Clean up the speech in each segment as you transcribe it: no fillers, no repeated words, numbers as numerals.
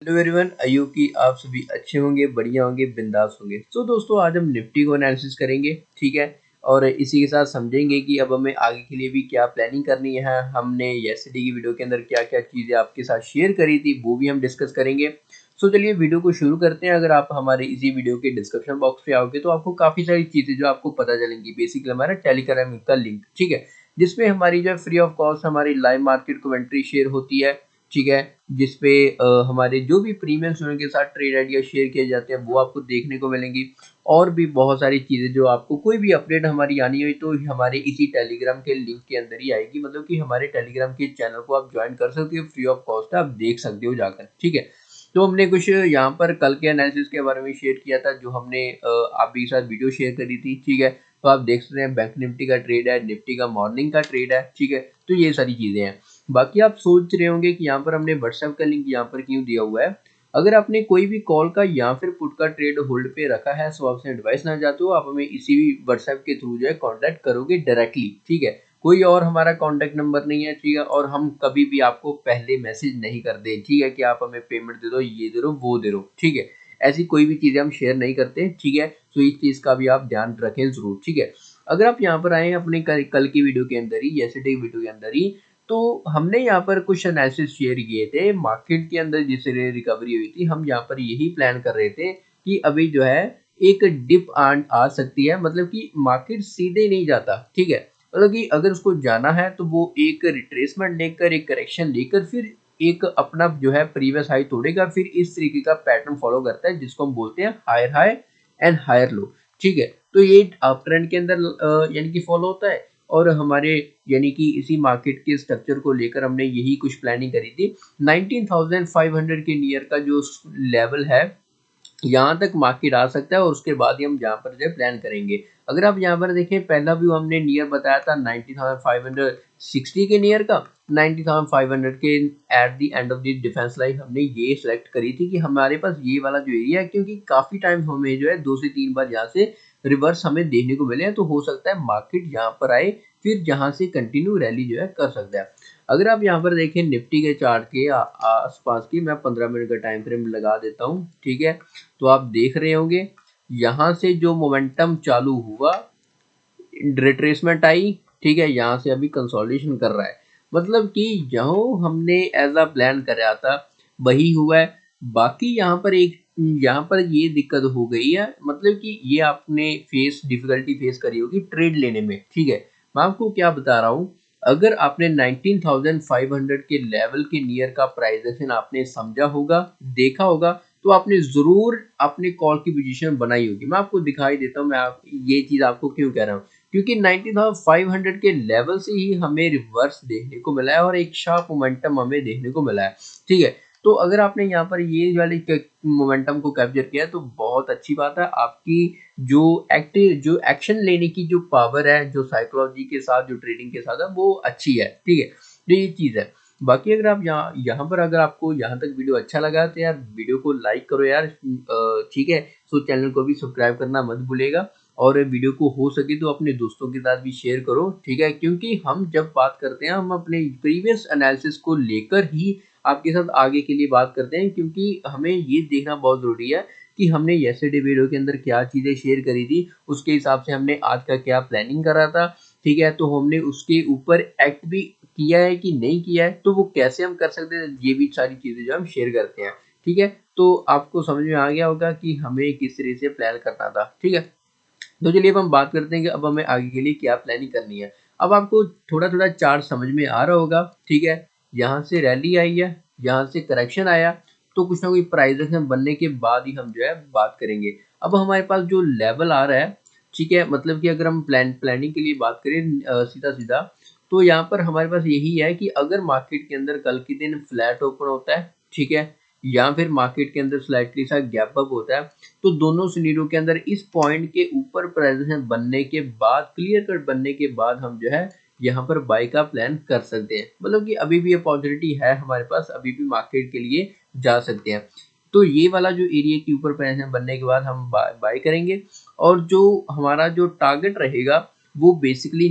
Hello everyone, आयु की आप सभी अच्छे होंगे, बढ़िया होंगे, बिंदास होंगे। तो दोस्तों आज हम निफ्टी को एनालिसिस करेंगे, ठीक है। और इसी के साथ समझेंगे कि अब हमें आगे के लिए भी क्या प्लानिंग करनी है। हमने येस्टरडे की वीडियो के अंदर क्या क्या चीज़ें आपके साथ शेयर करी थी वो भी हम डिस्कस करेंगे। सो चलिए वीडियो को शुरू करते हैं। अगर आप हमारे इसी वीडियो के डिस्क्रिप्शन बॉक्स पे आओगे तो आपको काफ़ी सारी चीज़ें जो आपको पता चलेंगी। बेसिकली हमारा टेलीग्राम का लिंक, ठीक है, जिसमें हमारी जो फ्री ऑफ कॉस्ट हमारी लाइव मार्केट कमेंट्री शेयर होती है, ठीक है। जिसपे हमारे जो भी प्रीमियम स्टूडेंट के साथ ट्रेड आइडिया शेयर किए जाते हैं वो आपको देखने को मिलेंगी। और भी बहुत सारी चीज़ें जो आपको कोई भी अपडेट हमारी आनी हुई तो हमारे इसी टेलीग्राम के लिंक के अंदर ही आएगी। मतलब कि हमारे टेलीग्राम के चैनल को आप ज्वाइन कर सकते हो, फ्री ऑफ कॉस्ट आप देख सकते हो जाकर, ठीक है। तो हमने कुछ यहाँ पर कल के एनालिसिस के बारे में शेयर किया था, जो हमने आप भी साथ वीडियो शेयर करी थी, ठीक है। तो आप देख सकते हैं बैंक निफ्टी का ट्रेड है, निफ्टी का मॉर्निंग का ट्रेड है, ठीक है। तो ये सारी चीज़ें हैं। बाकी आप सोच रहे होंगे कि यहाँ पर हमने व्हाट्सएप का लिंक यहाँ पर क्यों दिया हुआ है। अगर आपने कोई भी कॉल का या फिर पुट का ट्रेड होल्ड पे रखा है, सो आपसे एडवाइस ना चाहते हो, आप हमें इसी व्हाट्सएप के थ्रू जो है कांटेक्ट करोगे डायरेक्टली, ठीक है। कोई और हमारा कांटेक्ट नंबर नहीं है, ठीक है। और हम कभी भी आपको पहले मैसेज नहीं करते, ठीक है, कि आप हमें पेमेंट दे दो, ये दे दो, वो दे दो, ठीक है। ऐसी कोई भी चीज़ें हम शेयर नहीं करते, ठीक है। तो इस चीज़ का भी आप ध्यान रखें जरूर, ठीक है। अगर आप यहाँ पर आए अपने कल की वीडियो के अंदर ही, यस्टरडे वीडियो के अंदर ही, तो हमने यहाँ पर कुछ एनालिसिस शेयर किए थे मार्केट के अंदर जिस रिकवरी हुई थी। हम यहाँ पर यही प्लान कर रहे थे कि अभी जो है एक डिप आ सकती है, मतलब कि मार्केट सीधे नहीं जाता, ठीक है। मतलब कि अगर उसको जाना है तो वो एक रिट्रेसमेंट लेकर, एक करेक्शन लेकर, फिर एक अपना जो है प्रीवियस हाई तोड़ेगा, फिर इस तरीके का पैटर्न फॉलो करता है जिसको हम बोलते हैं higher high and higher low, ठीक है। तो ये अप ट्रेंड के अंदर यानी कि फॉलो होता है। और हमारे यानी कि इसी मार्केट के स्ट्रक्चर को लेकर हमने यही कुछ प्लानिंग करी थी। 19,500 के नियर का जो लेवल है, यहाँ तक मार्केट आ सकता है और उसके बाद ही हम यहाँ पर जो है प्लान करेंगे। अगर आप यहाँ पर देखें, पहला व्यू हमने नियर बताया था 90,560 के नियर का। 90,500 के at the end of the defence line हमने ये सिलेक्ट करी थी कि हमारे पास ये वाला जो एरिया है, क्योंकि काफ़ी टाइम हमें जो है 2 से 3 बार यहाँ से रिवर्स हमें देखने को मिले हैं। तो हो सकता है मार्केट यहाँ पर आए, फिर जहाँ से कंटिन्यू रैली जो है कर सकता है। अगर आप यहाँ पर देखें निफ्टी के चार्ट के आसपास की, मैं 15 मिनट का टाइम फ्रेम लगा देता हूँ, ठीक है। तो आप देख रहे होंगे यहाँ से जो मोमेंटम चालू हुआ, रिट्रेसमेंट आई, ठीक है। यहाँ से अभी कंसोलिडेशन कर रहा है, मतलब कि जो हमने एज अ प्लान कराया था वही हुआ है। बाकी यहाँ पर ये दिक्कत हो गई है, मतलब कि ये आपने डिफिकल्टी फेस करी होगी ट्रेड लेने में, ठीक है। मैं आपको क्या बता रहा हूँ, अगर आपने 19,500 के लेवल के नियर का प्राइस एक्शन आपने समझा होगा, देखा होगा, तो आपने जरूर अपने कॉल की पोजीशन बनाई होगी। मैं आपको दिखाई देता हूँ, ये चीज आपको क्यों कह रहा हूँ, क्योंकि 90,500 के लेवल से ही हमें रिवर्स देखने को मिला है और एक शार्प मोमेंटम हमें देखने को मिला है, ठीक है। तो अगर आपने यहाँ पर ये वाले मोमेंटम को कैप्चर किया तो बहुत अच्छी बात है। आपकी जो एक्शन लेने की जो पावर है, जो साइकोलॉजी के साथ, जो ट्रेडिंग के साथ है, वो अच्छी है, ठीक है। तो ये चीज़ है। बाकी अगर आप यहाँ पर अगर आपको यहाँ तक वीडियो अच्छा लगा तो यार वीडियो को लाइक करो यार, ठीक है। सो चैनल को भी सब्सक्राइब करना मत भूलेगा। और वीडियो को हो सके तो अपने दोस्तों के साथ भी शेयर करो, ठीक है। क्योंकि हम जब बात करते हैं, हम अपने प्रीवियस एनालिसिस को लेकर ही आपके साथ आगे के लिए बात करते हैं, क्योंकि हमें ये देखना बहुत ज़रूरी है कि हमने येस्टरडे वीडियो के अंदर क्या चीज़ें शेयर करी थी, उसके हिसाब से हमने आज का क्या प्लानिंग करा था, ठीक है। तो हमने उसके ऊपर एक्ट भी किया है कि नहीं किया है, तो वो कैसे हम कर सकते हैं, ये भी सारी चीज़ें जो हम शेयर करते हैं, ठीक है। तो आपको समझ में आ गया होगा कि हमें किस तरह से प्लान करना था, ठीक है। तो चलिए अब हम बात करते हैं कि अब हमें आगे के लिए क्या प्लानिंग करनी है। अब आपको थोड़ा थोड़ा चार्ट समझ में आ रहा होगा, ठीक है। यहाँ से रैली आई है, यहाँ से करेक्शन आया, तो कुछ ना कुछ प्राइस एक्शन बनने के बाद ही हम जो है बात करेंगे। अब हमारे पास जो लेवल आ रहा है, ठीक है, मतलब कि अगर हम प्लानिंग के लिए बात करें सीधा सीधा, तो यहाँ पर हमारे पास यही है कि अगर मार्केट के अंदर कल के दिन फ्लैट ओपन होता है, ठीक है, या फिर मार्केट के अंदर स्लाइटली सा गैप अप होता है, तो दोनों सिनेरियो के अंदर इस पॉइंट के ऊपर प्रेजेंस बनने के बाद, क्लियर कट बनने के बाद, हम जो है यहाँ पर बाय का प्लान कर सकते हैं। मतलब कि अभी भी अपॉर्चुनिटी है हमारे पास, अभी भी मार्केट के लिए जा सकते हैं। तो ये वाला जो एरिया के ऊपर प्रेजेंस बनने के बाद हम बाय करेंगे। और जो हमारा जो टारगेट रहेगा वो बेसिकली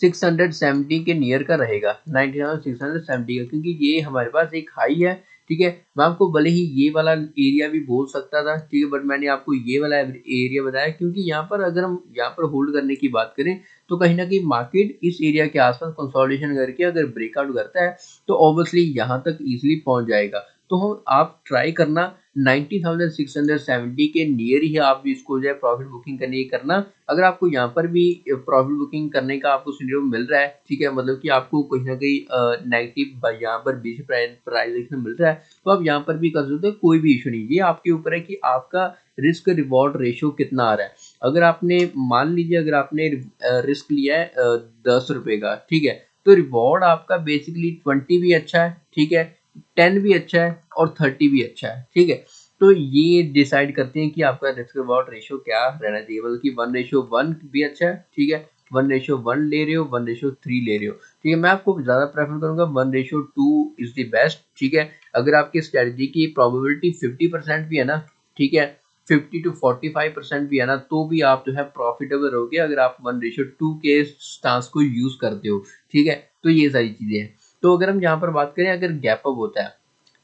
19,670 के नियर का रहेगा, 19,670 का, क्योंकि ये हमारे पास एक हाई है। ठीक है, मैं आपको भले ही ये वाला एरिया भी बोल सकता था, ठीक है, बट मैंने आपको ये वाला एरिया बताया क्योंकि यहाँ पर अगर हम यहाँ पर होल्ड करने की बात करें तो कहीं ना कहीं मार्केट इस एरिया के आसपास कंसोलिडेशन करके अगर ब्रेकआउट करता है तो ऑब्वियसली यहाँ तक इजीली पहुंच जाएगा। तो हम आप ट्राई करना 19,670 के नियर ही आप इसको जो है प्रॉफिट बुकिंग करने की करना। अगर आपको यहाँ पर भी प्रॉफिट बुकिंग करने का आपको सिनेरियो मिल रहा है, ठीक है, मतलब कि आपको कहीं ना कहीं नेगेटिव यहाँ पर बीच प्राइस देखने मिल रहा है, तो आप यहाँ पर भी कर सकते हो, कोई भी इशू नहीं। ये आपके ऊपर है कि आपका रिस्क रिवॉर्ड रेशियो कितना आ रहा है। अगर आपने मान लीजिए अगर आपने रिस्क लिया है 10 रुपए का, ठीक है, तो रिवॉर्ड आपका बेसिकली 20 भी अच्छा है, ठीक है, 10 भी अच्छा है और 30 भी अच्छा है। ठीक है, तो ये डिसाइड करते हैं कि आपका रिस्क रिवॉर्ड रेशियो क्या रहना चाहिए, बल्कि 1:1 भी अच्छा है, ठीक है, 1:1 ले रहे हो, 1:3 ले रहे हो, ठीक है, मैं आपको ज़्यादा प्रेफर करूंगा 1:2 इज द बेस्ट। ठीक है, अगर आपकी स्ट्रेटजी की प्रोबेबिलिटी 50% भी है ना, ठीक है, 50 to 45% भी है ना, तो भी आप जो है प्रॉफिटेबल रहोगे अगर आप 1:2 के स्टांस को यूज करते हो। ठीक है, तो ये सारी चीजें हैं। तो अगर हम यहाँ पर बात करें अगर गैप अप होता है,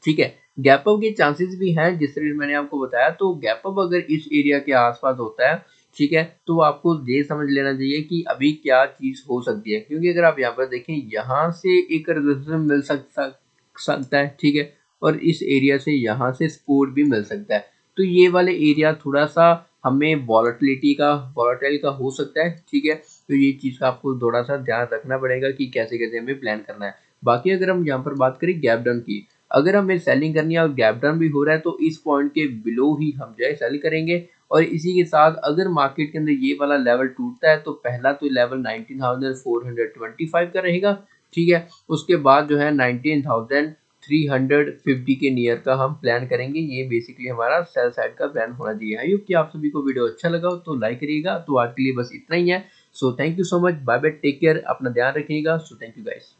ठीक है, गैप अप के चांसेस भी हैं जिस तरह मैंने आपको बताया। तो गैप अप अगर इस एरिया के आसपास होता है, ठीक है, तो आपको ये समझ लेना चाहिए कि अभी क्या चीज हो सकती है, क्योंकि अगर आप यहाँ पर देखें यहाँ से एक रेजिस्टेंस मिल सकता है, ठीक है, और इस एरिया से यहाँ से सपोर्ट भी मिल सकता है। तो ये वाले एरिया थोड़ा सा हमें वॉलेटाइल का हो सकता है। ठीक है, तो ये चीज़ का आपको थोड़ा सा ध्यान रखना पड़ेगा कि कैसे कैसे हमें प्लान करना है। बाकी अगर हम यहाँ पर बात करें गैप डाउन की, अगर हमें सेलिंग करनी है और गैप डाउन भी हो रहा है तो इस पॉइंट के बिलो ही हम जो है सेल करेंगे। और इसी के साथ अगर मार्केट के अंदर ये वाला लेवल टूटता है तो पहला तो लेवल 19,425 का रहेगा, ठीक है, उसके बाद जो है 19,350 के नियर का हम प्लान करेंगे। ये बेसिकली हमारा सेल साइड का प्लान होना चाहिए। आई होप कि आप सभी को वीडियो अच्छा लगा हो तो लाइक करिएगा। तो आज के लिए बस इतना ही है। So thank you so much, bye bye, take care, अपना ध्यान रखिएगा। So thank you guys.